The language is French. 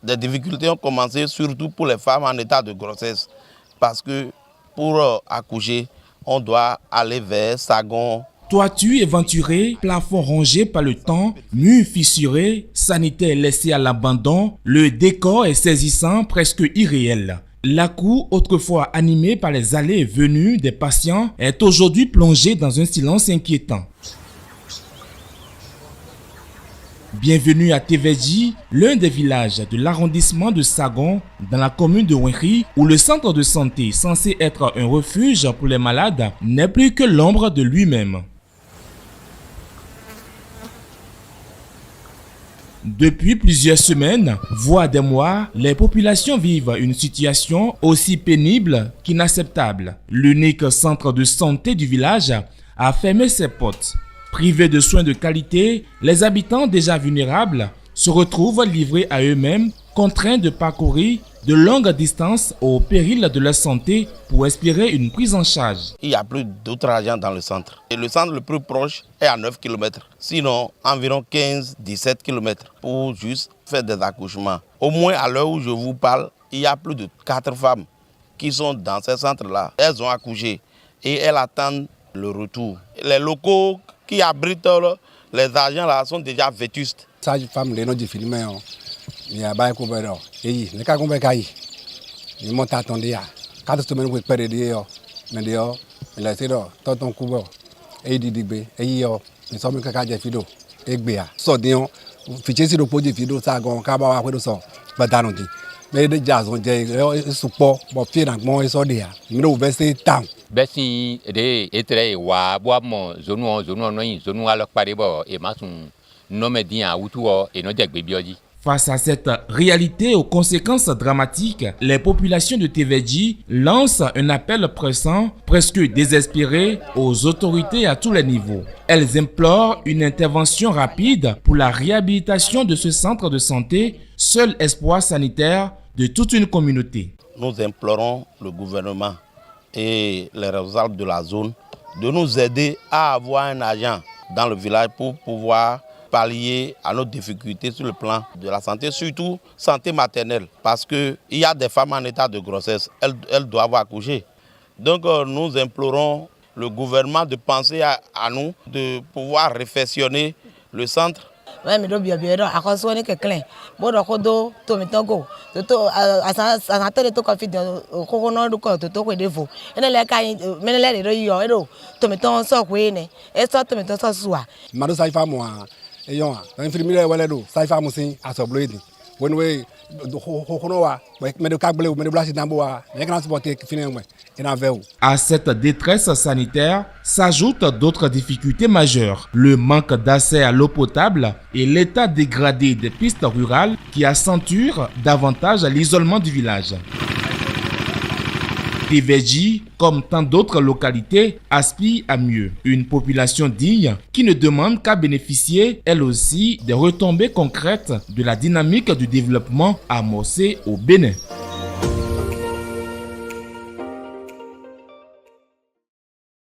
Des difficultés ont commencé surtout pour les femmes en état de grossesse parce que pour accoucher, on doit aller vers Sagon. Toiture éventurée, plafond rongé par le temps, murs fissurés, sanitaires laissés à l'abandon, le décor est saisissant, presque irréel. La cour, autrefois animée par les allées et venues des patients, est aujourd'hui plongée dans un silence inquiétant. Bienvenue à Tévédji, l'un des villages de l'arrondissement de Sagon, dans la commune de Wenri, où le centre de santé, censé être un refuge pour les malades, n'est plus que l'ombre de lui-même. Depuis plusieurs semaines, voire des mois, les populations vivent une situation aussi pénible qu'inacceptable. L'unique centre de santé du village a fermé ses portes. Privés de soins de qualité, les habitants déjà vulnérables se retrouvent livrés à eux-mêmes, contraints de parcourir de longues distances au péril de leur santé pour espérer une prise en charge. Il n'y a plus d'autres agents dans le centre. Et le centre le plus proche est à 9 km. Sinon, environ 15-17 km pour juste faire des accouchements. Au moins, à l'heure où je vous parle, il y a plus de 4 femmes qui sont dans ces centres-là. Elles ont accouché et elles attendent le retour. Les locaux qui abritent les agents là sont déjà vétustes. Sage-femme, les noms du film, il y a pas de problème. Et il y a un cas il monte à attendre. 4 semaines pour perdre des heures. Mais des heures, il a essayé de tout ton couvert. Et il dit que il sommes que des fido. Et bien, so dion, fichier sur le pot de fido, ça gon kaba après de ça. Batanoti. Mais des jazz on dit support, bon fier dans mon et so dia. Mais nous verser temps. Bessi de etre wa boa mo zonu no zonu alok pare bo e masun no me dia utu e no degbe bioji. Face à cette réalité aux conséquences dramatiques, les populations de Tévédji lancent un appel pressant, presque désespéré, aux autorités à tous les niveaux. Elles implorent une intervention rapide pour la réhabilitation de ce centre de santé, seul espoir sanitaire de toute une communauté. Nous implorons le gouvernement et les responsables de la zone de nous aider à avoir un agent dans le village pour pouvoir pallier à nos difficultés sur le plan de la santé, surtout santé maternelle, parce qu'il y a des femmes en état de grossesse, elles doivent accoucher. Donc nous implorons le gouvernement de penser à nous, de pouvoir réfectionner le centre. Eyon, infirmière wala do, sai fa musin asobloidi. When we honoa, me de kagbele, me de blasi damboa, ne kan supporter finalement et en veu. À cette détresse sanitaire s'ajoutent d'autres difficultés majeures. Le manque d'accès à l'eau potable et l'état dégradé des pistes rurales qui accentuent davantage l'isolement du village. Tévédji, comme tant d'autres localités, aspire à mieux. Une population digne qui ne demande qu'à bénéficier, elle aussi, des retombées concrètes de la dynamique du développement amorcée au Bénin.